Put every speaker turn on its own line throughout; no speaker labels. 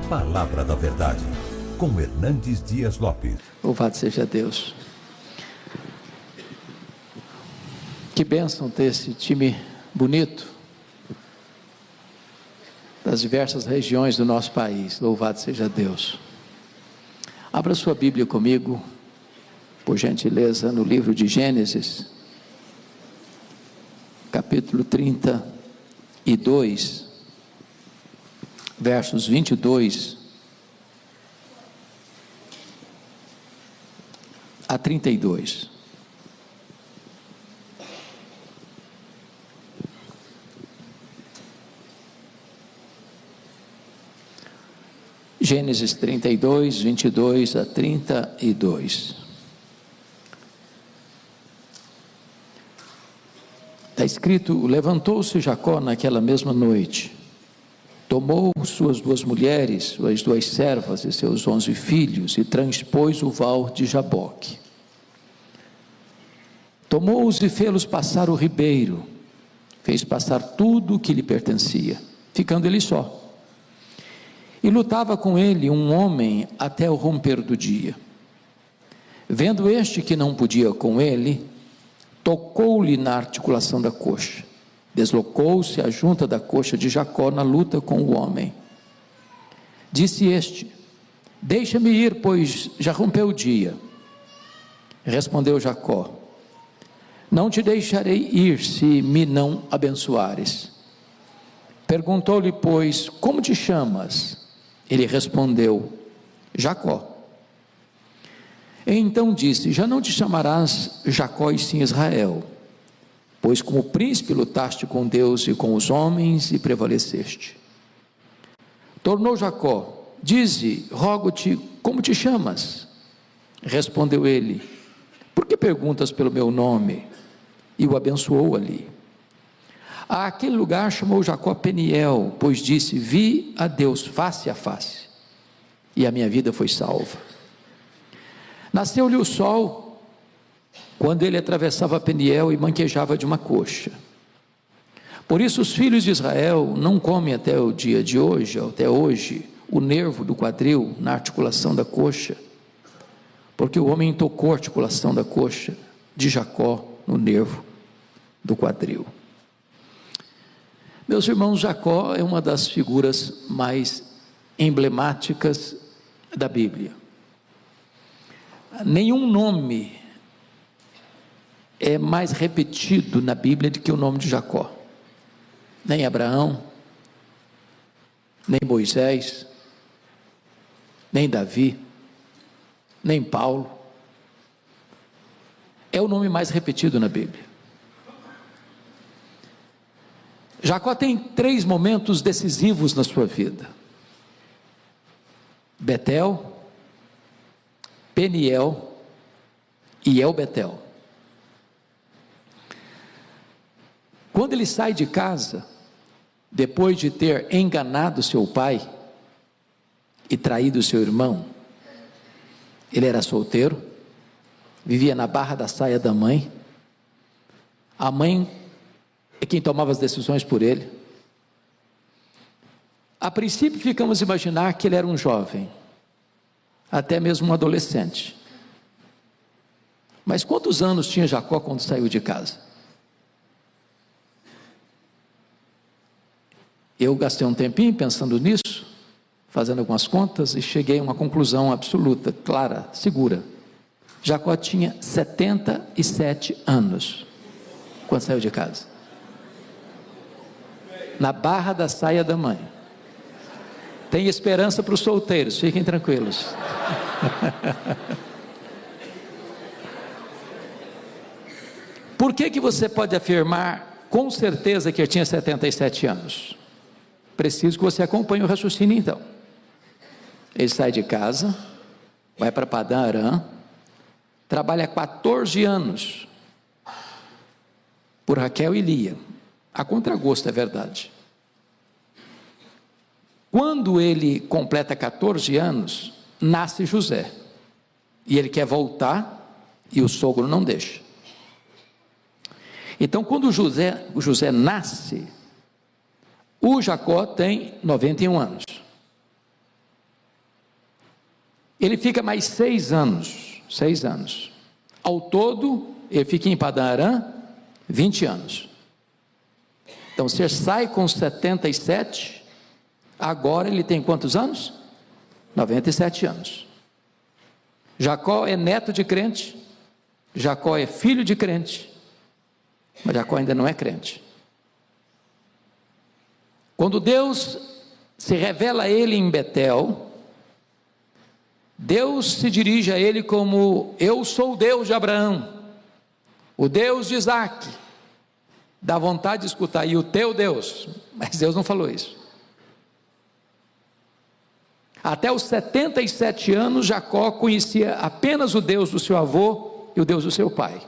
Palavra da Verdade, com Hernandes Dias Lopes.
Louvado seja Deus. Que bênção ter esse time bonito das diversas regiões do nosso país. Louvado seja Deus. Abra sua Bíblia comigo, por gentileza, no livro de Gênesis, capítulo 32, versos 22 a 32. Gênesis 32, 22 a 32. Está escrito: levantou-se Jacó naquela mesma noite, tomou suas 2 mulheres, suas 2 servas e seus 11 filhos, e transpôs o val de Jaboque. Tomou-os e fê-los passar o ribeiro, fez passar tudo o que lhe pertencia, ficando ele só. E lutava com ele um homem até o romper do dia. Vendo este que não podia com ele, tocou-lhe na articulação da coxa. Deslocou-se a junta da coxa de Jacó na luta com o homem. Disse este: deixa-me ir, pois já rompeu o dia. Respondeu Jacó: não te deixarei ir se me não abençoares. Perguntou-lhe, pois, como te chamas? Ele respondeu: Jacó. Então disse: já não te chamarás Jacó e sim Israel, pois como príncipe lutaste com Deus e com os homens e prevaleceste. Tornou Jacó: dize, rogo-te, como te chamas? Respondeu ele: por que perguntas pelo meu nome? E o abençoou ali. Aquele lugar chamou Jacó Peniel, pois disse: vi a Deus face a face, e a minha vida foi salva. Nasceu-lhe o sol, quando ele atravessava Peniel e manquejava de uma coxa. Por isso os filhos de Israel não comem até o dia de hoje, até hoje, o nervo do quadril na articulação da coxa, porque o homem tocou a articulação da coxa de Jacó no nervo do quadril. Meus irmãos, Jacó é uma das figuras mais emblemáticas da Bíblia. Nenhum nome é mais repetido na Bíblia do que o nome de Jacó. Nem Abraão, nem Moisés, nem Davi, nem Paulo. É o nome mais repetido na Bíblia. Jacó tem 3 momentos decisivos na sua vida: Betel, Peniel e El-Betel. Quando ele sai de casa, depois de ter enganado seu pai e traído seu irmão, ele era solteiro, vivia na barra da saia da mãe, a mãe é quem tomava as decisões por ele. A princípio ficamos a imaginar que ele era um jovem, até mesmo um adolescente. Mas quantos anos tinha Jacó quando saiu de casa? Eu gastei um tempinho pensando nisso, fazendo algumas contas, e cheguei a uma conclusão absoluta, clara, segura. Jacó tinha 77 anos quando saiu de casa, na barra da saia da mãe. Tem esperança para os solteiros, fiquem tranquilos. Por que você pode afirmar com certeza que ele tinha 77 anos? Preciso que você acompanhe o raciocínio então. Ele sai de casa, vai para Padã Arã, trabalha 14 anos por Raquel e Lia, a contragosto, é verdade. Quando ele completa 14 anos, nasce José, e ele quer voltar, e o sogro não deixa. Então, quando José nasce, o Jacó tem 91 anos. ele fica mais 6 anos, 6 anos. Ao todo, ele fica em Padã Arã 20 anos. Então, você sai com 77, agora ele tem quantos anos? 97 anos. Jacó é neto de crente, Jacó é filho de crente, mas Jacó ainda não é crente. Quando Deus se revela a ele em Betel, Deus se dirige a ele como: eu sou o Deus de Abraão, o Deus de Isaac. Dá vontade de escutar: e o teu Deus? Mas Deus não falou isso. Até os 77 anos, Jacó conhecia apenas o Deus do seu avô e o Deus do seu pai,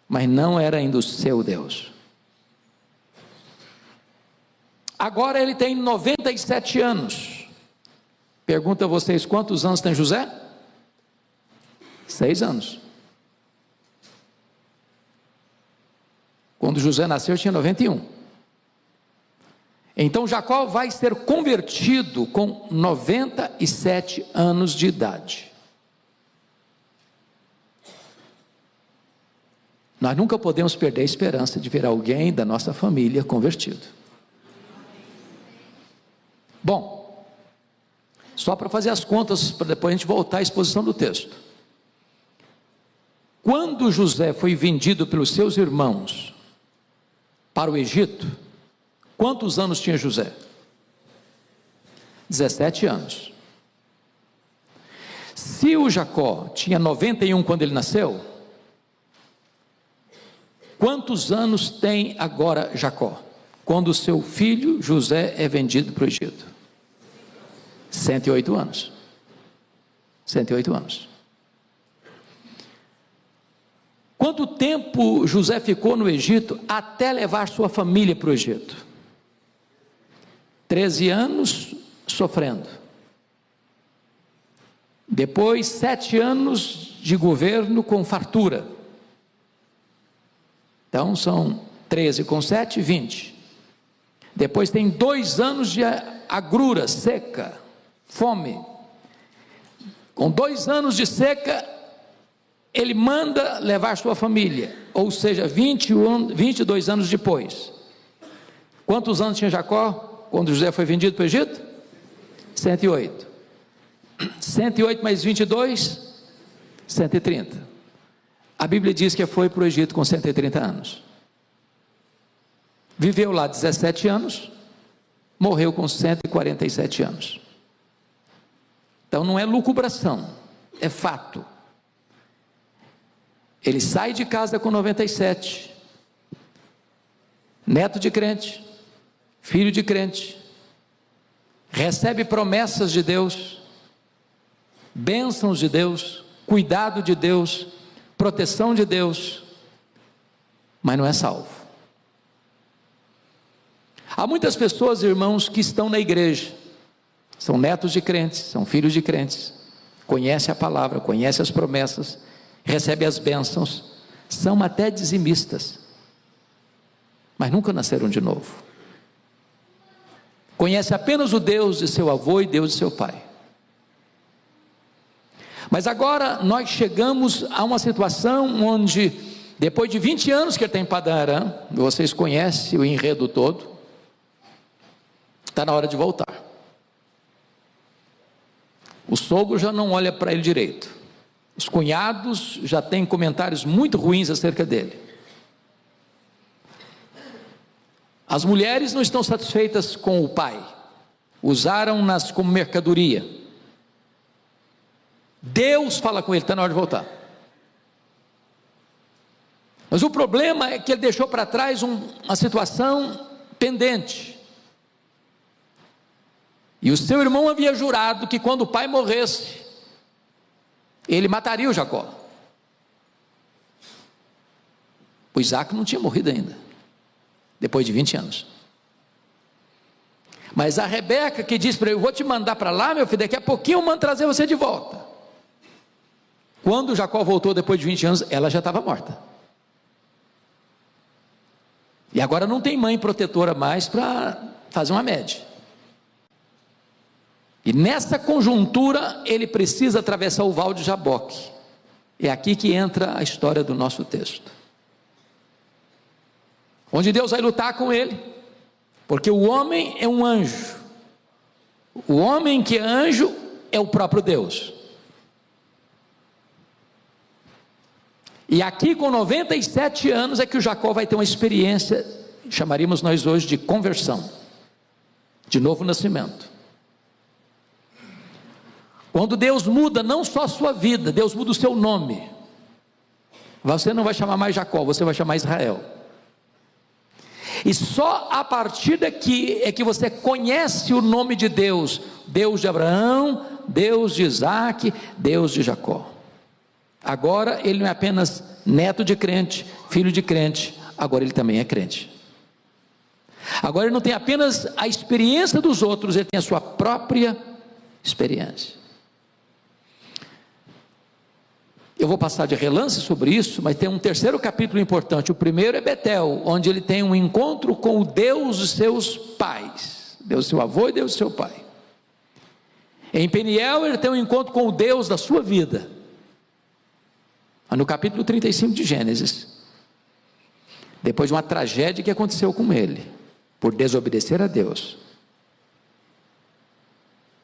mas não era ainda o seu Deus. Agora ele tem 97 anos. Pergunto a vocês: quantos anos tem José? 6 anos. Quando José nasceu, tinha 91. Então Jacó vai ser convertido com 97 anos de idade. Nós nunca podemos perder a esperança de ver alguém da nossa família convertido. Bom, só para fazer as contas, para depois a gente voltar à exposição do texto. Quando José foi vendido pelos seus irmãos para o Egito, quantos anos tinha José? 17 anos. Se o Jacó tinha 91 quando ele nasceu, quantos anos tem agora Jacó, quando o seu filho José é vendido para o Egito? 108 anos. 108 anos. Quanto tempo José ficou no Egito até levar sua família para o Egito? 13 anos sofrendo. Depois 7 anos de governo com fartura. Então são 13 com 7, 20. Depois tem 2 anos de agrura, seca, fome. Com 2 anos de seca, ele manda levar sua família, ou seja, 22 anos depois. Quantos anos tinha Jacó quando José foi vendido para o Egito? 108. 108 mais 22, 130. A Bíblia diz que foi para o Egito com 130 anos. Viveu lá 17 anos, morreu com 147 anos. Então não é lucubração, é fato. Ele sai de casa com 97, neto de crente, filho de crente, recebe promessas de Deus, bênçãos de Deus, cuidado de Deus, proteção de Deus, mas não é salvo. Há muitas pessoas, irmãos, que estão na igreja, são netos de crentes, são filhos de crentes, conhecem a palavra, conhecem as promessas, recebem as bênçãos, são até dizimistas, mas nunca nasceram de novo. Conhece apenas o Deus de seu avô e Deus de seu pai. Mas agora nós chegamos a uma situação onde, depois de 20 anos que ele está em Padã Arã, vocês conhecem o enredo todo, está na hora de voltar. O sogro já não olha para ele direito, os cunhados já têm comentários muito ruins acerca dele, as mulheres não estão satisfeitas com o pai, usaram-nas como mercadoria. Deus fala com ele, está na hora de voltar. Mas o problema é que ele deixou para trás uma situação pendente, e o seu irmão havia jurado que quando o pai morresse, ele mataria o Jacó. O Isaac não tinha morrido ainda, depois de 20 anos. Mas a Rebeca que disse para ele: eu vou te mandar para lá, meu filho, daqui a pouquinho eu mando trazer você de volta. Quando Jacó voltou depois de 20 anos, ela já estava morta. E agora não tem mãe protetora mais para fazer uma média. E nessa conjuntura, ele precisa atravessar o val de Jaboque. É aqui que entra a história do nosso texto, onde Deus vai lutar com ele, porque o homem é um anjo, o homem que é anjo é o próprio Deus. E aqui com 97 anos é que o Jacó vai ter uma experiência, chamaríamos nós hoje de conversão, de novo nascimento. Quando Deus muda não só a sua vida, Deus muda o seu nome. Você não vai chamar mais Jacó, você vai chamar Israel. E só a partir daqui é que você conhece o nome de Deus, Deus de Abraão, Deus de Isaac, Deus de Jacó. Agora ele não é apenas neto de crente, filho de crente, agora ele também é crente. Agora ele não tem apenas a experiência dos outros, ele tem a sua própria experiência. Eu vou passar de relance sobre isso, mas tem um terceiro capítulo importante. O primeiro é Betel, onde ele tem um encontro com o Deus dos seus pais, Deus do seu avô e Deus do seu pai. Em Peniel ele tem um encontro com o Deus da sua vida, no capítulo 35 de Gênesis, depois de uma tragédia que aconteceu com ele, por desobedecer a Deus.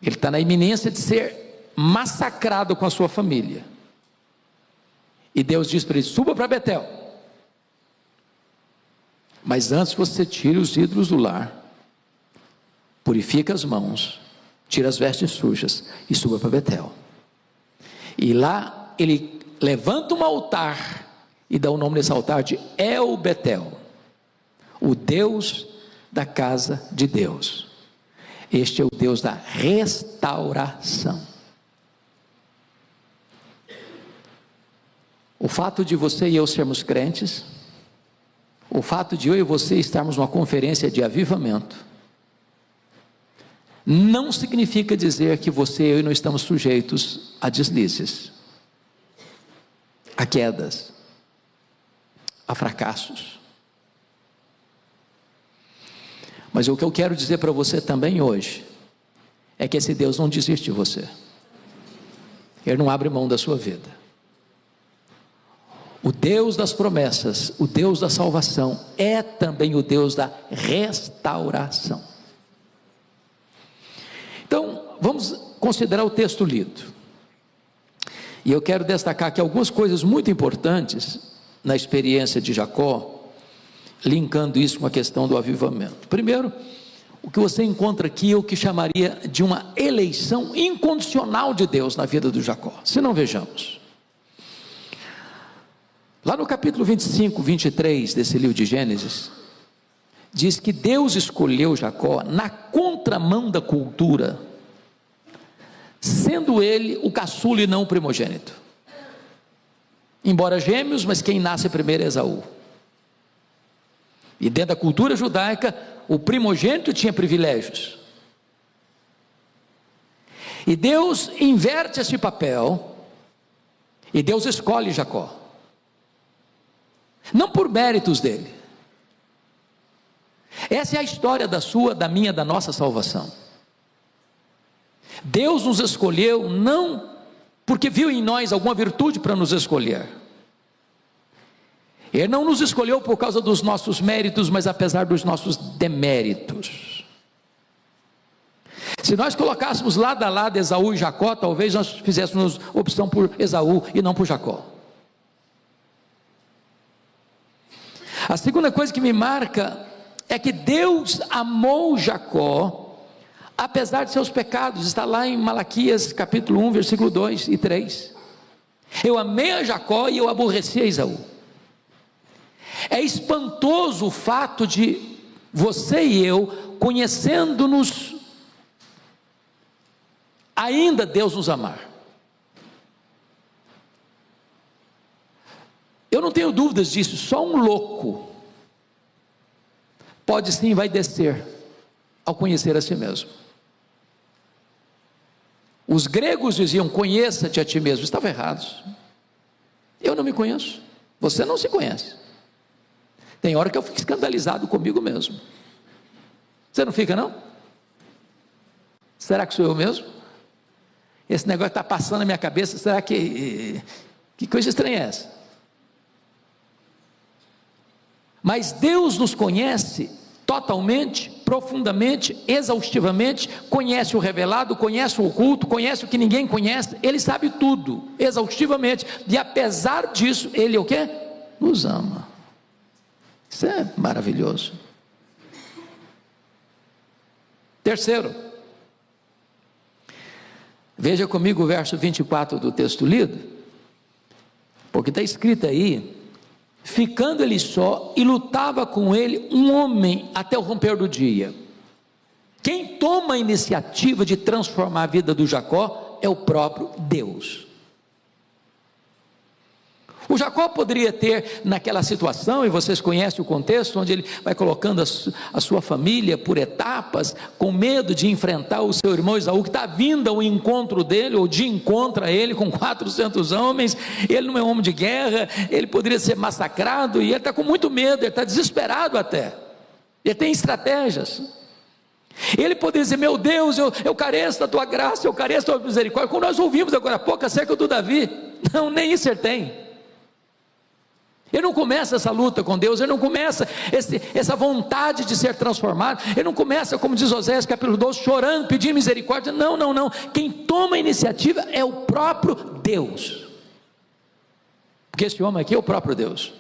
Ele está na iminência de ser massacrado com a sua família, e Deus diz para ele: suba para Betel, mas antes você tire os ídolos do lar, purifica as mãos, tira as vestes sujas e suba para Betel. E lá ele levanta um altar e dá o nome desse altar de El Betel, o Deus da casa de Deus. Este é o Deus da restauração. O fato de você e eu sermos crentes, o fato de eu e você estarmos numa conferência de avivamento, não significa dizer que você e eu não estamos sujeitos a deslizes, a quedas, a fracassos. Mas o que eu quero dizer para você também hoje é que esse Deus não desiste de você, Ele não abre mão da sua vida. O Deus das promessas, o Deus da salvação, é também o Deus da restauração. Então, vamos considerar o texto lido. E eu quero destacar aqui algumas coisas muito importantes na experiência de Jacó, linkando isso com a questão do avivamento. Primeiro, o que você encontra aqui é o que chamaria de uma eleição incondicional de Deus na vida do Jacó. Se não, vejamos. Lá no capítulo 25, 23 desse livro de Gênesis, diz que Deus escolheu Jacó na contramão da cultura, sendo ele o caçula e não o primogênito. Embora gêmeos, mas quem nasce primeiro é Esaú. E dentro da cultura judaica, o primogênito tinha privilégios. E Deus inverte esse papel, e Deus escolhe Jacó. Não por méritos dele. Essa é a história da sua, da minha, da nossa salvação. Deus nos escolheu não porque viu em nós alguma virtude para nos escolher. Ele não nos escolheu por causa dos nossos méritos, mas apesar dos nossos deméritos. Se nós colocássemos lado a lado Esaú e Jacó, talvez nós fizéssemos opção por Esaú e não por Jacó. A segunda coisa que me marca é que Deus amou Jacó, apesar de seus pecados. Está lá em Malaquias capítulo 1, versículo 2 e 3. Eu amei a Jacó e eu aborreci a Esaú. É espantoso o fato de você e eu, conhecendo-nos, ainda Deus nos amar. Eu não tenho dúvidas disso. Só um louco pode sim vai descer ao conhecer a si mesmo. Os gregos diziam: conheça-te a ti mesmo. Estavam errados. Eu não me conheço, você não se conhece. Tem hora que eu fico escandalizado comigo mesmo. Você não fica, não? Será que sou eu mesmo? Esse negócio está passando na minha cabeça, será que coisa estranha é essa? Mas Deus nos conhece totalmente, profundamente, exaustivamente, conhece o revelado, conhece o oculto, conhece o que ninguém conhece, Ele sabe tudo, exaustivamente, e apesar disso, Ele o quê? Nos ama. Isso é maravilhoso. Terceiro, veja comigo o verso 24 do texto lido, porque está escrito aí: ficando ele só, e lutava com ele um homem até o romper do dia. Quem toma a iniciativa de transformar a vida do Jacó é o próprio Deus. O Jacó poderia ter naquela situação, e vocês conhecem o contexto, onde ele vai colocando a sua família por etapas, com medo de enfrentar o seu irmão Esaú, que está vindo ao encontro dele, ou de encontro a ele, com 400 homens. Ele não é homem de guerra, ele poderia ser massacrado, e ele está com muito medo, ele está desesperado até, ele tem estratégias. Ele poderia dizer: meu Deus, eu careço da tua graça, eu careço da tua misericórdia, como nós ouvimos agora há pouco acerca do Davi. Não, nem isso ele tem. Ele não começa essa luta com Deus, ele não começa essa vontade de ser transformado, ele não começa, como diz Oséias capítulo 12, chorando, pedindo misericórdia. Não, não, não. Quem toma a iniciativa é o próprio Deus, porque esse homem aqui é o próprio Deus.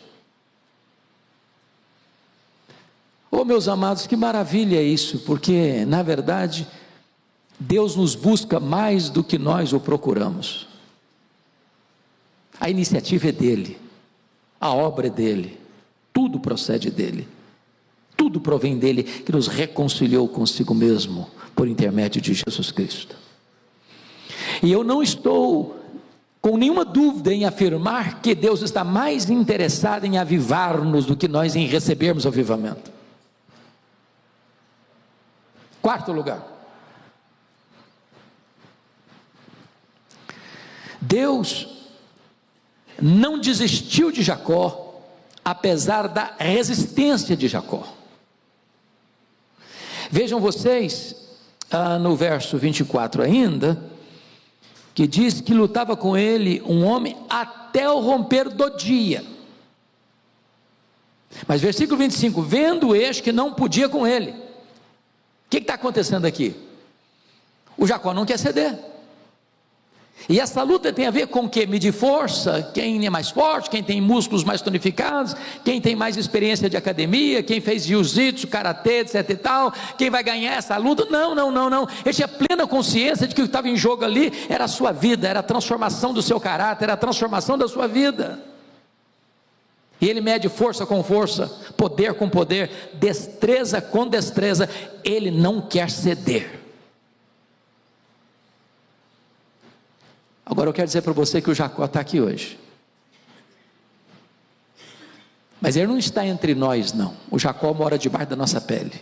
Oh, meus amados, que maravilha é isso, porque na verdade Deus nos busca mais do que nós o procuramos. A iniciativa é dele, a obra é dele, tudo procede dele, tudo provém dele, que nos reconciliou consigo mesmo por intermédio de Jesus Cristo. E eu não estou com nenhuma dúvida em afirmar que Deus está mais interessado em avivar-nos do que nós em recebermos o avivamento. Quarto lugar, Deus não desistiu de Jacó, apesar da resistência de Jacó. Vejam vocês, no verso 24 ainda, que diz que lutava com ele um homem até o romper do dia. Mas versículo 25, vendo este que não podia com ele. O que está acontecendo aqui? O Jacó não quer ceder. E essa luta tem a ver com o que? Medir força, quem é mais forte, quem tem músculos mais tonificados, quem tem mais experiência de academia, quem fez jiu-jitsu, karatê, etc e tal, quem vai ganhar essa luta. Não, não, não, não. Ele tinha plena consciência de que o que estava em jogo ali era a sua vida, era a transformação do seu caráter, era a transformação da sua vida. E ele mede força com força, poder com poder, destreza com destreza. Ele não quer ceder. Agora eu quero dizer para você que o Jacó está aqui hoje, mas ele não está entre nós não. O Jacó mora debaixo da nossa pele,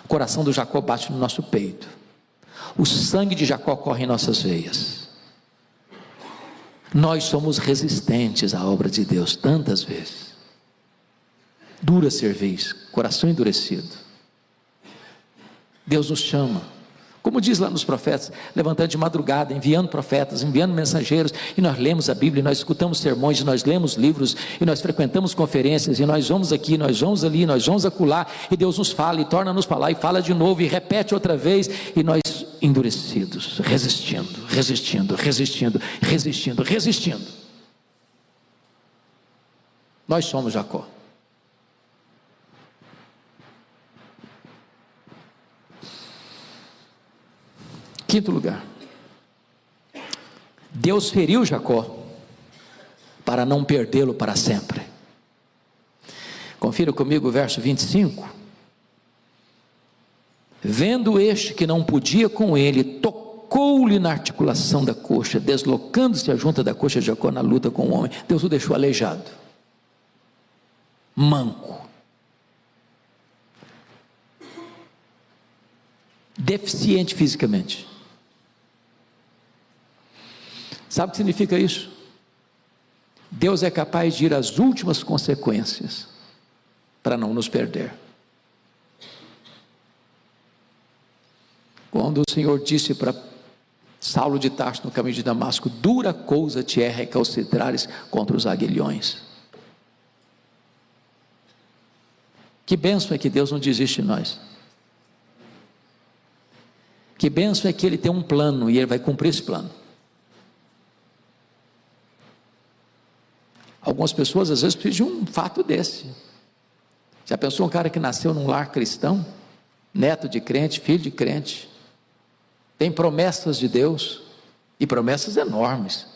o coração do Jacó bate no nosso peito, o sangue de Jacó corre em nossas veias. Nós somos resistentes à obra de Deus tantas vezes, dura cerviz, coração endurecido. Deus nos chama, como diz lá nos profetas, levantando de madrugada, enviando profetas, enviando mensageiros, e nós lemos a Bíblia, nós escutamos sermões, nós lemos livros, e nós frequentamos conferências, e nós vamos aqui, nós vamos ali, nós vamos acolá, e Deus nos fala, e torna a nos falar, e fala de novo, e repete outra vez, e nós endurecidos, resistindo, resistindo, resistindo, resistindo, resistindo. Nós somos Jacó. Quinto lugar, Deus feriu Jacó para não perdê-lo para sempre. Confira comigo o verso 25. Vendo este que não podia com ele, tocou-lhe na articulação da coxa, deslocando-se a junta da coxa de Jacó na luta com o homem. Deus o deixou aleijado, manco, deficiente fisicamente. Sabe o que significa isso? Deus é capaz de ir às últimas consequências para não nos perder. quando o Senhor disse para Saulo de Tarso no caminho de Damasco: dura coisa te é recalcitrares contra os aguilhões. Que bênção é que Deus não desiste de nós. Que bênção é que Ele tem um plano e Ele vai cumprir esse plano. Algumas pessoas às vezes precisam de um fato desse. Já pensou um cara que nasceu num lar cristão, neto de crente, filho de crente, tem promessas de Deus, e promessas enormes.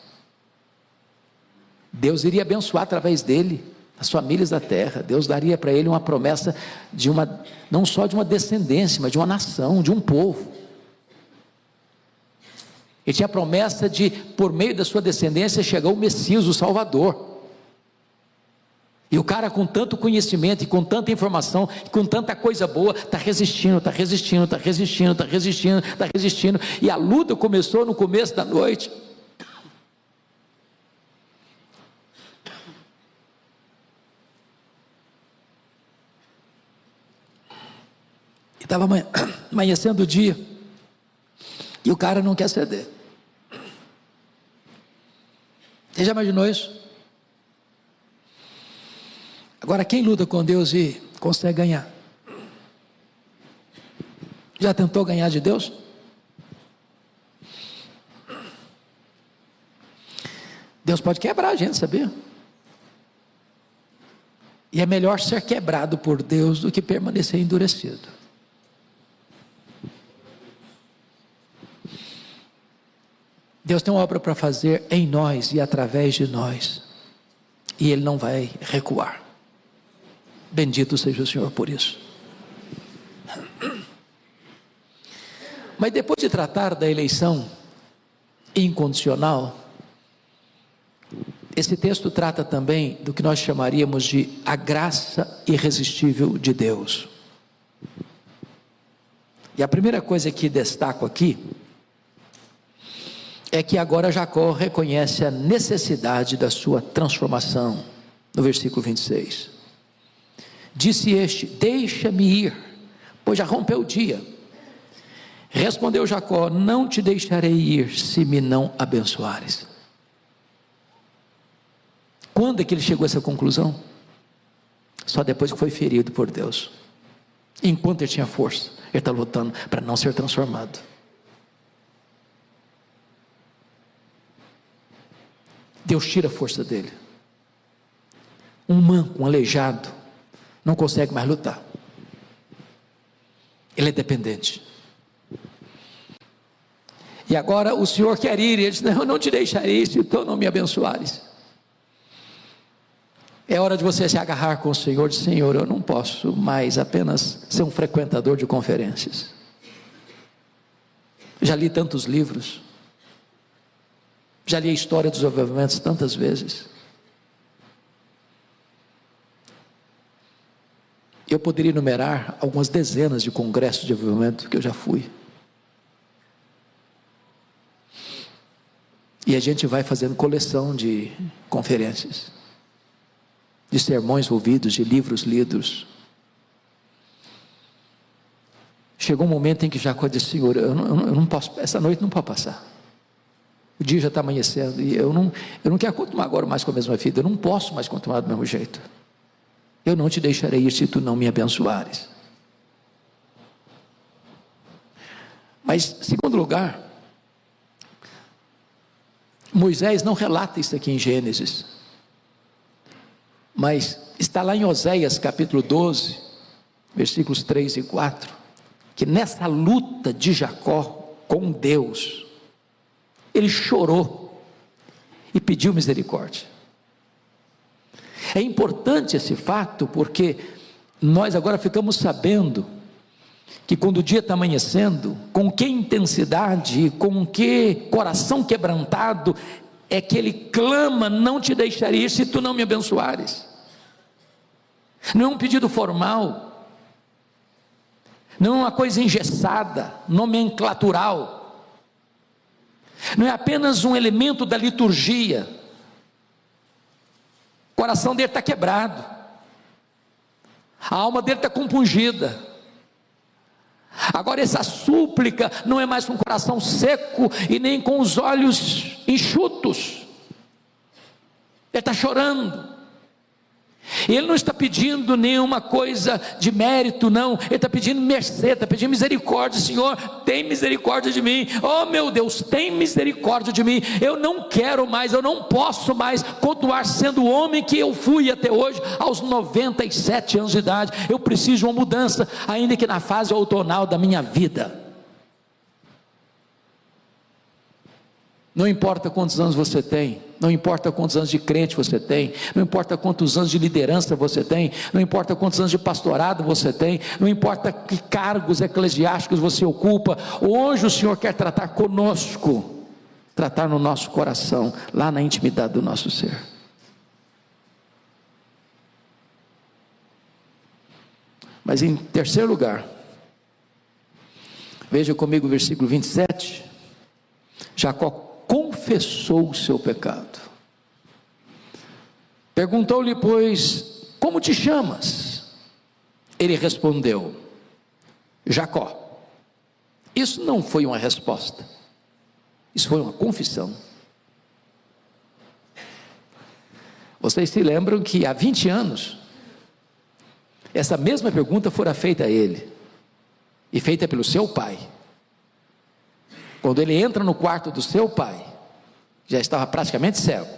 Deus iria abençoar através dele as famílias da terra. Deus daria para ele uma promessa de não só de uma descendência, mas de uma nação, de um povo. Ele tinha a promessa de, por meio da sua descendência, chegar o Messias, o Salvador. E o cara, com tanto conhecimento, e com tanta informação, e com tanta coisa boa, está resistindo, e a luta começou no começo da noite. E estava amanhecendo o dia, e o cara não quer ceder. Você já imaginou isso? Agora, quem luta com Deus e consegue ganhar? Já tentou ganhar de Deus? Deus pode quebrar a gente, sabia? E é melhor ser quebrado por Deus do que permanecer endurecido. Deus tem uma obra para fazer em nós e através de nós, e Ele não vai recuar. Bendito seja o Senhor por isso. Mas depois de tratar da eleição incondicional, esse texto trata também do que nós chamaríamos de a graça irresistível de Deus. E a primeira coisa que destaco aqui é que agora Jacó reconhece a necessidade da sua transformação, no versículo 26. Disse este: deixa-me ir, pois já rompeu o dia. Respondeu Jacó: não te deixarei ir, se me não abençoares. Quando é que ele chegou a essa conclusão? Só depois que foi ferido por Deus. Enquanto ele tinha força, ele está lutando para não ser transformado. Deus tira a força dele. Um manco, um aleijado, não consegue mais lutar. Ele é dependente. E agora o Senhor quer ir, e ele diz: não, eu não te deixarei se tu não me abençoares. É hora de você se agarrar com o Senhor, diz: Senhor, eu não posso mais apenas ser um frequentador de conferências. Já li tantos livros, já li a história dos avivamentos tantas vezes. Eu poderia enumerar algumas dezenas de congressos de avivamento que eu já fui. E a gente vai fazendo coleção de conferências, de sermões ouvidos, de livros lidos. Chegou um momento em que Jacó disse: Senhor, eu não posso, essa noite não pode passar. O dia já está amanhecendo e eu não quero continuar agora mais com a mesma vida. Eu não posso mais continuar do mesmo jeito. Eu não te deixarei ir se tu não me abençoares. Mas, em segundo lugar, Moisés não relata isso aqui em Gênesis, mas está lá em Oséias capítulo 12, versículos 3 e 4, que nessa luta de Jacó com Deus, ele chorou e pediu misericórdia. É importante esse fato, porque nós agora ficamos sabendo que quando o dia está amanhecendo, com que intensidade, com que coração quebrantado é que ele clama: não te deixarei ir se tu não me abençoares. Não é um pedido formal, não é uma coisa engessada, nomenclatural, não é apenas um elemento da liturgia. O coração dele está quebrado, a alma dele está compungida, Agora essa súplica não é mais com o coração seco e nem com os olhos enxutos. Ele está chorando. E ele não está pedindo nenhuma coisa de mérito, não. Ele está pedindo mercê, está pedindo misericórdia. Senhor, tem misericórdia de mim. Oh meu Deus, tem misericórdia de mim. Eu não quero mais, eu não posso mais continuar sendo o homem que eu fui até hoje, aos 97 anos de idade. Eu preciso de uma mudança, ainda que na fase outonal da minha vida. Não importa quantos anos você tem, não importa quantos anos de crente você tem, não importa quantos anos de liderança você tem, não importa quantos anos de pastorado você tem, não importa que cargos eclesiásticos você ocupa, hoje o Senhor quer tratar conosco, tratar no nosso coração, lá na intimidade do nosso ser. Mas em terceiro lugar, veja comigo o versículo 27, Jacó confessou o seu pecado. Perguntou-lhe, pois, como te chamas? Ele respondeu, Jacó. Isso não foi uma resposta, isso foi uma confissão. Vocês se lembram que há 20 anos, essa mesma pergunta fora feita a ele, e feita pelo seu pai. Quando ele entra no quarto do seu pai, já estava praticamente cego,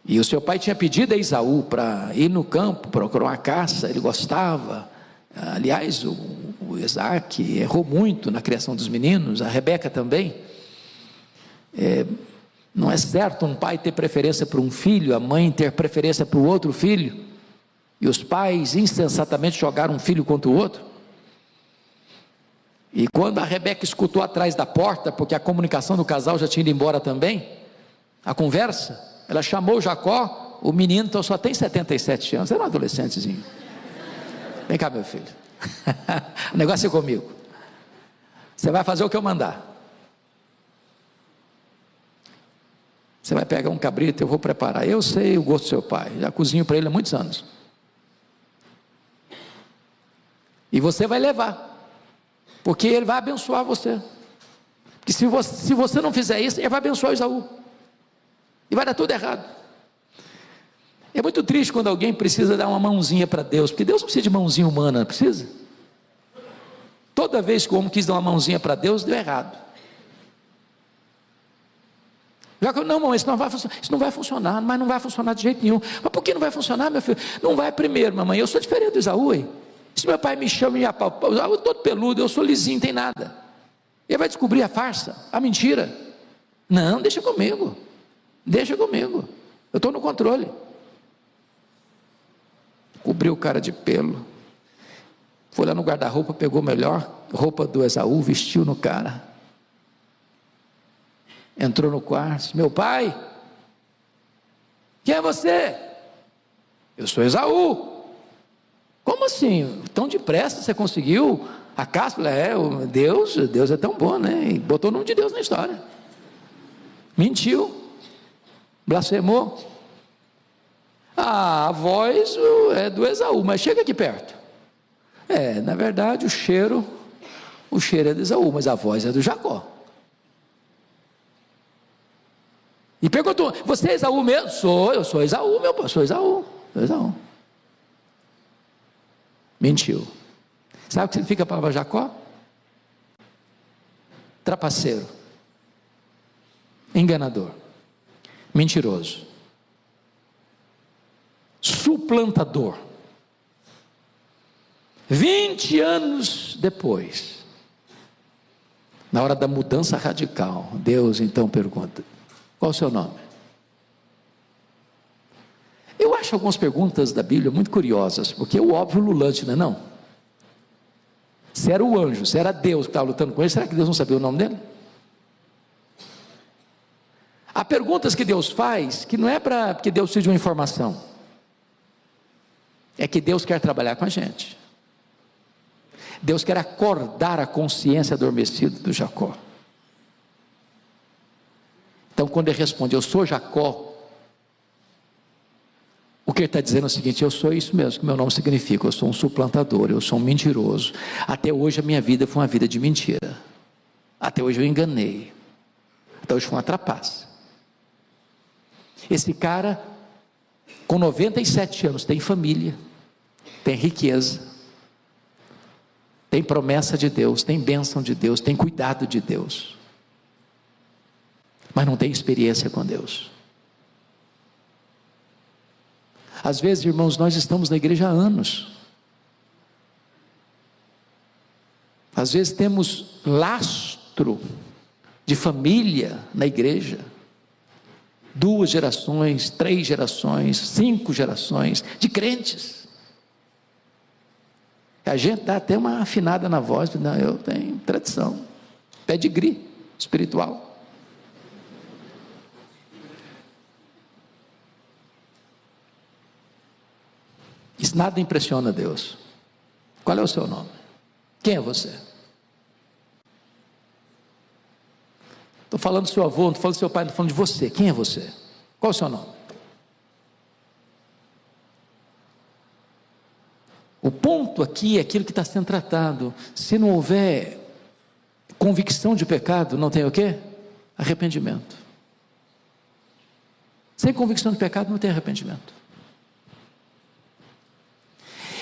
e o seu pai tinha pedido a Esaú para ir no campo, procurar uma caça, ele gostava, aliás o Isaac errou muito na criação dos meninos, a Rebeca também, não é certo um pai ter preferência por um filho, a mãe ter preferência por outro filho, e os pais insensatamente jogaram um filho contra o outro. E quando a Rebeca escutou atrás da porta, porque a comunicação do casal já tinha ido embora também, a conversa, ela chamou Jacó, o menino então só tem 77 anos, era um adolescentezinho. Vem cá meu filho, o negócio é comigo, você vai fazer o que eu mandar, você vai pegar um cabrito, eu vou preparar, eu sei o gosto do seu pai, já cozinho para ele há muitos anos, e você vai levar, porque ele vai abençoar você, porque se você não fizer isso, ele vai abençoar Esaú, e vai dar tudo errado. É muito triste quando alguém precisa dar uma mãozinha para Deus, porque Deus não precisa de mãozinha humana, não precisa? Toda vez que o homem quis dar uma mãozinha para Deus, deu errado. Já que não, isso não vai funcionar, mas não vai funcionar de jeito nenhum. Mas por que não vai funcionar, meu filho? Não vai primeiro, mamãe, eu sou diferente do Esaú, hein? Se meu pai me chama e me apalpa, eu sou todo peludo, eu sou lisinho, não tem nada. Ele vai descobrir a farsa, a mentira. Não, deixa comigo, eu estou no controle. Cobriu o cara de pelo, foi lá no guarda-roupa, pegou a melhor roupa do Esaú, vestiu no cara, entrou no quarto, meu pai, quem é você? Eu sou Esaú. Como assim? Tão depressa você conseguiu a caça? Deus é tão bom, né? E botou o nome de Deus na história. Mentiu, blasfemou. A voz é do Esaú, mas chega aqui perto. Na verdade o cheiro é do Esaú, mas a voz é do Jacó. E perguntou, você é Esaú mesmo? Eu sou Esaú, meu pai, sou Esaú. Mentiu. Sabe o que significa a palavra Jacó? Trapaceiro, enganador, mentiroso, suplantador. 20 anos depois, na hora da mudança radical, Deus então pergunta, qual o seu nome? Eu acho algumas perguntas da Bíblia muito curiosas, porque é o óbvio lulante, não é não? Se era o anjo, se era Deus que estava lutando com ele, será que Deus não sabia o nome dele? Há perguntas que Deus faz, que não é porque Deus precisa de uma informação, é que Deus quer trabalhar com a gente. Deus quer acordar a consciência adormecida do Jacó. Então quando ele responde, eu sou Jacó, O que ele está dizendo é o seguinte: eu sou isso mesmo que meu nome significa, eu sou um suplantador, eu sou um mentiroso. Até hoje a minha vida foi uma vida de mentira. Até hoje eu enganei. Até hoje foi uma trapaça. Esse cara, com 97 anos, tem família, tem riqueza, tem promessa de Deus, tem bênção de Deus, tem cuidado de Deus, mas não tem experiência com Deus. Às vezes, irmãos, nós estamos na igreja há anos, às vezes temos lastro de família na igreja, 2 gerações, 3 gerações, 5 gerações de crentes. A gente dá até uma afinada na voz, não, eu tenho tradição, pedigree espiritual. Isso nada impressiona Deus. Qual é o seu nome? Quem é você? Estou falando do seu avô, não estou falando do seu pai, estou falando de você. Quem é você? Qual é o seu nome? O ponto aqui é aquilo que está sendo tratado. Se não houver convicção de pecado, não tem o quê? Arrependimento. Sem convicção de pecado não tem arrependimento.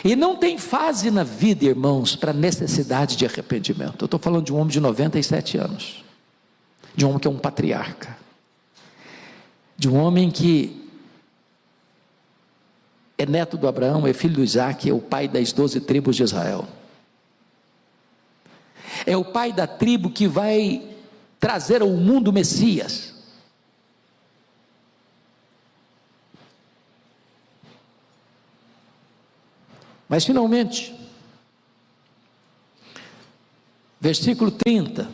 E não tem fase na vida, irmãos, para necessidade de arrependimento. Eu estou falando de um homem de 97 anos, de um homem que é um patriarca, de um homem que é neto do Abraão, é filho do Isaac, é o pai das 12 tribos de Israel, é o pai da tribo que vai trazer ao mundo o Messias. Mas finalmente, versículo 30,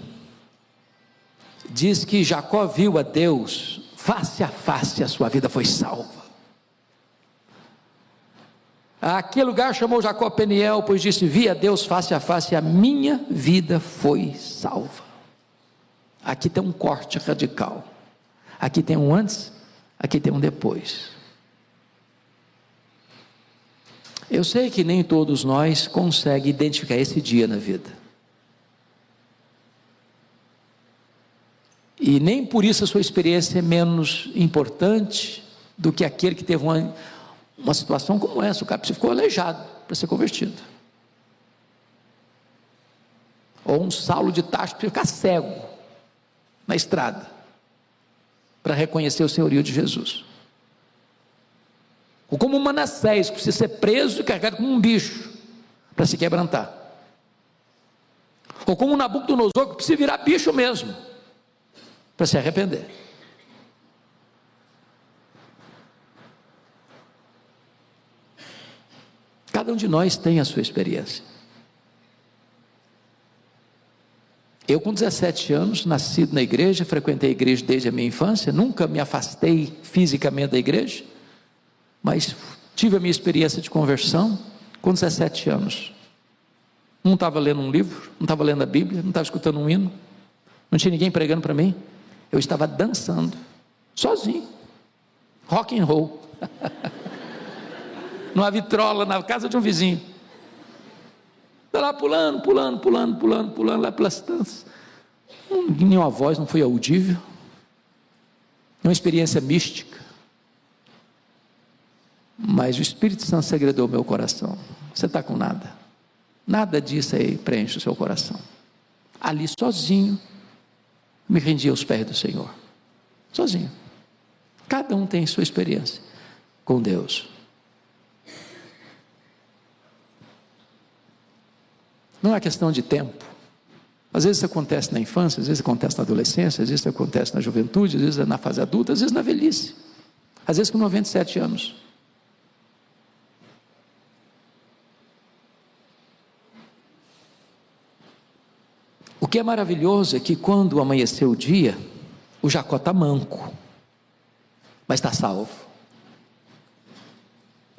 diz que Jacó viu a Deus face a face, a sua vida foi salva. Aquele lugar chamou Jacó Peniel, pois disse: vi a Deus face a face, a minha vida foi salva. Aqui tem um corte radical, aqui tem um antes, aqui tem um depois. Eu sei que nem todos nós conseguem identificar esse dia na vida, e nem por isso a sua experiência é menos importante do que aquele que teve uma situação como essa. O cara ficou aleijado para ser convertido, ou um Saulo de Tarso para ficar cego na estrada para reconhecer o senhorio de Jesus, ou como Manassés, que precisa ser preso e carregado como um bicho para se quebrantar, ou como Nabucodonosor, que precisa virar bicho mesmo para se arrepender. Cada um de nós tem a sua experiência. Eu, com 17 anos, nascido na igreja, frequentei a igreja desde a minha infância, nunca me afastei fisicamente da igreja, mas tive a minha experiência de conversão com 17 anos. Não estava lendo um livro, não estava lendo a Bíblia, não estava escutando um hino, não tinha ninguém pregando para mim, eu estava dançando, sozinho, rock and roll, numa vitrola, na casa de um vizinho, lá pulando, lá pelas tanças, nenhuma voz, não foi audível, uma experiência mística, mas o Espírito Santo segredou meu coração. Você está com nada, nada disso aí preenche o seu coração. Ali sozinho, me rendi aos pés do Senhor, sozinho. Cada um tem sua experiência com Deus. Não é questão de tempo. Às vezes isso acontece na infância, às vezes acontece na adolescência, às vezes isso acontece na juventude, às vezes na fase adulta, às vezes na velhice, às vezes com 97 anos. O que é maravilhoso é que quando amanheceu o dia, o Jacó está manco, mas está salvo.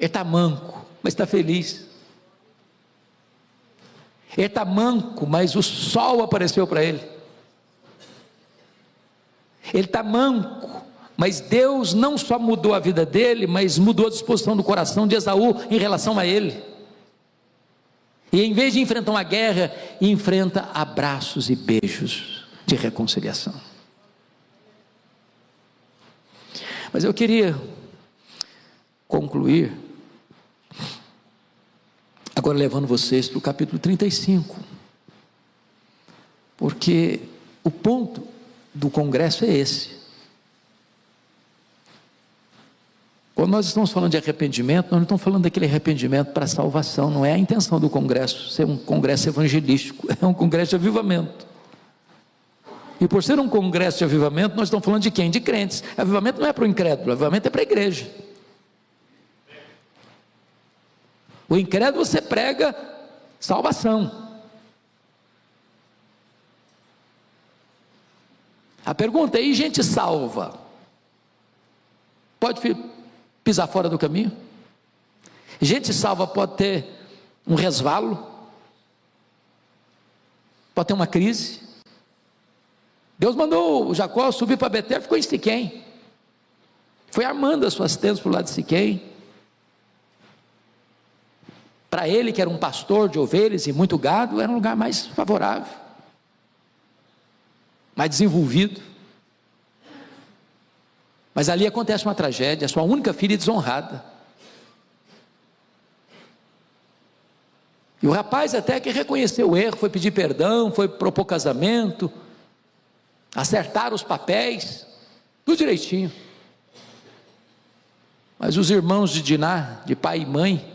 Ele está manco, mas está feliz. Ele está manco, mas o sol apareceu para ele. Ele está manco, Mas Deus não só mudou a vida dele, mas mudou a disposição do coração de Esaú em relação a ele. E em vez de enfrentar uma guerra, enfrenta abraços e beijos de reconciliação. Mas eu queria concluir agora levando vocês para o capítulo 35, porque o ponto do congresso é esse. Quando nós estamos falando de arrependimento, nós não estamos falando daquele arrependimento para salvação, não é a intenção do congresso ser um congresso evangelístico, é um congresso de avivamento. E por ser um congresso de avivamento, nós estamos falando de quem? De crentes. Avivamento não é para o incrédulo, avivamento é para a igreja. O incrédulo você prega salvação. A pergunta é: e gente salva? Pode pisar fora do caminho? Gente salva pode ter um resvalo, pode ter uma crise. Deus mandou o Jacó subir para Betel, ficou em Siquém, foi armando as suas tendas para o lado de Siquém. Para ele, que era um pastor de ovelhas e muito gado, era um lugar mais favorável, mais desenvolvido. Mas ali acontece uma tragédia, a sua única filha desonrada. E o rapaz até que reconheceu o erro, foi pedir perdão, foi propor casamento, acertaram os papéis, tudo direitinho. Mas os irmãos de Diná, de pai e mãe,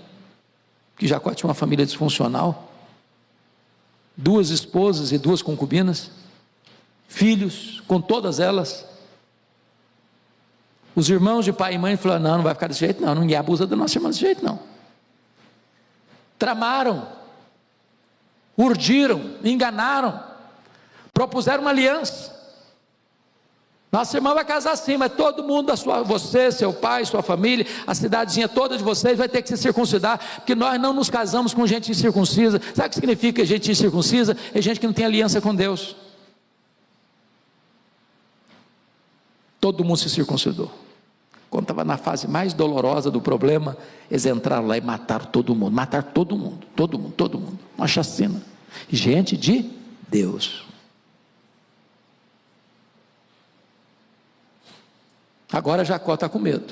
que Jacó tinha uma família disfuncional, 2 esposas e 2 concubinas, filhos com todas elas. Os irmãos de pai e mãe falaram: não vai ficar desse jeito não, ninguém abusa da nossa irmã desse jeito não. Tramaram, urdiram, enganaram, propuseram uma aliança. Nossa irmã vai casar sim, mas todo mundo, você, seu pai, sua família, a cidadezinha toda de vocês vai ter que se circuncidar, porque nós não nos casamos com gente incircuncisa. Sabe o que significa gente incircuncisa? É gente que não tem aliança com Deus. Todo mundo se circuncidou. Quando estava na fase mais dolorosa do problema, eles entraram lá e mataram todo mundo, todo mundo, uma chacina. Gente de Deus. Agora Jacó está com medo,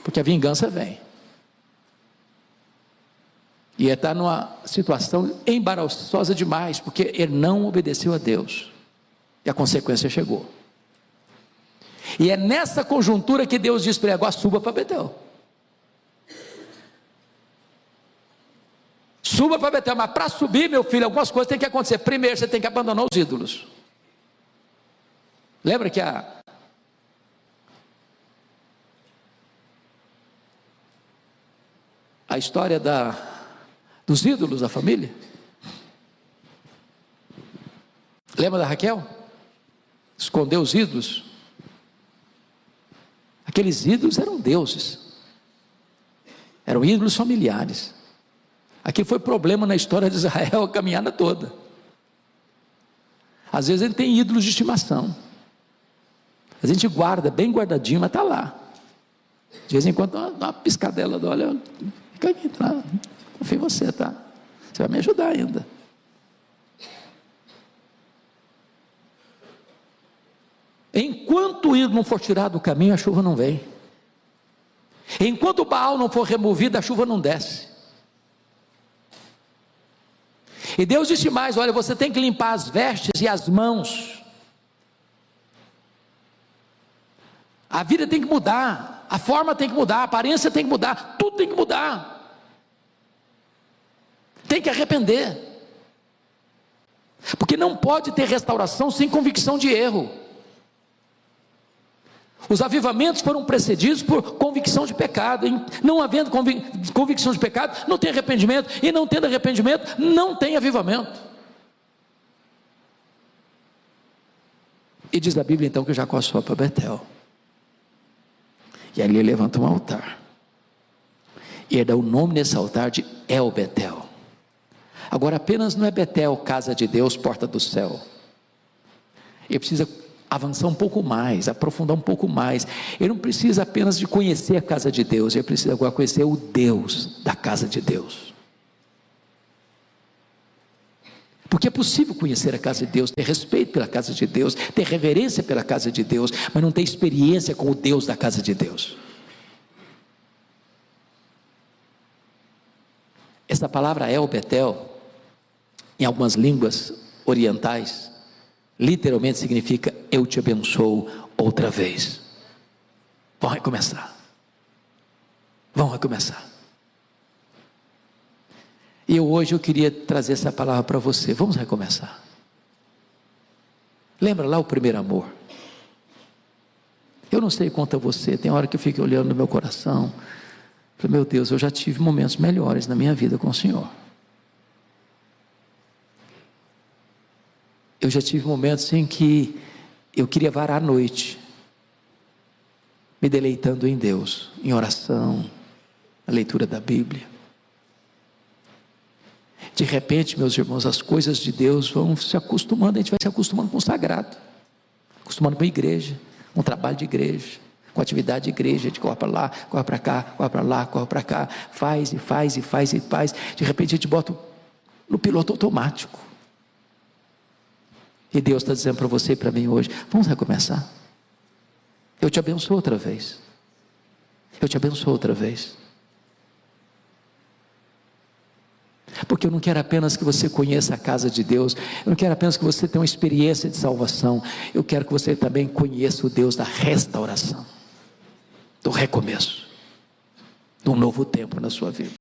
porque a vingança vem, e ele está numa situação embaraçosa demais, porque ele não obedeceu a Deus, e a consequência chegou. E é nessa conjuntura que Deus diz para ele: agora suba para Betel. Suba para Betel, mas para subir, meu filho, algumas coisas têm que acontecer. Primeiro, você tem que abandonar os ídolos. Lembra que a história dos ídolos da família? Lembra da Raquel? Escondeu os ídolos. Aqueles ídolos eram deuses, eram ídolos familiares. Aquilo foi problema na história de Israel a caminhada toda. Às vezes ele tem ídolos de estimação, a gente guarda bem guardadinho, mas está lá. De vez em quando dá uma piscadela, olha, fica aqui, tá? Confio em você, tá? Você vai me ajudar ainda. Enquanto o ídolo não for tirado do caminho, a chuva não vem. Enquanto o Baal não for removido, a chuva não desce. E Deus disse mais: olha, você tem que limpar as vestes e as mãos. A vida tem que mudar, a forma tem que mudar, a aparência tem que mudar, tudo tem que mudar. Tem que arrepender, porque não pode ter restauração sem convicção de erro. Os avivamentos foram precedidos por convicção de pecado. Não havendo convicção de pecado, não tem arrependimento, e não tendo arrependimento, não tem avivamento. E diz a Bíblia então que Jacó sobe para Betel, e ali ele levanta um altar, e ele dá o nome nesse altar de El Betel. Agora apenas não é Betel, casa de Deus, porta do céu. Ele precisa avançar um pouco mais, aprofundar um pouco mais. Ele não precisa apenas de conhecer a casa de Deus, ele precisa agora conhecer o Deus da casa de Deus. Porque é possível conhecer a casa de Deus, ter respeito pela casa de Deus, ter reverência pela casa de Deus, mas não ter experiência com o Deus da casa de Deus. Essa palavra El Betel, em algumas línguas orientais, literalmente significa eu te abençoo outra vez. Vamos recomeçar. Vamos recomeçar. E hoje eu queria trazer essa palavra para você. Vamos recomeçar. Lembra lá o primeiro amor? Eu não sei quanto a você, tem hora que eu fico olhando no meu coração, falei, meu Deus, eu já tive momentos melhores na minha vida com o Senhor. Eu já tive momentos em que eu queria varar a noite, me deleitando em Deus, em oração, a leitura da Bíblia. De repente, meus irmãos, as coisas de Deus vão se acostumando, a gente vai se acostumando com o sagrado, acostumando com a igreja, com o trabalho de igreja, com a atividade de igreja, a gente corre para lá, corre para cá, corre para lá, corre para cá, faz e faz e faz e faz, de repente a gente bota no piloto automático. E Deus está dizendo para você e para mim hoje, vamos recomeçar. Eu te abençoo outra vez. Eu te abençoo outra vez. Porque eu não quero apenas que você conheça a casa de Deus, eu não quero apenas que você tenha uma experiência de salvação, eu quero que você também conheça o Deus da restauração, do recomeço, de um novo tempo na sua vida.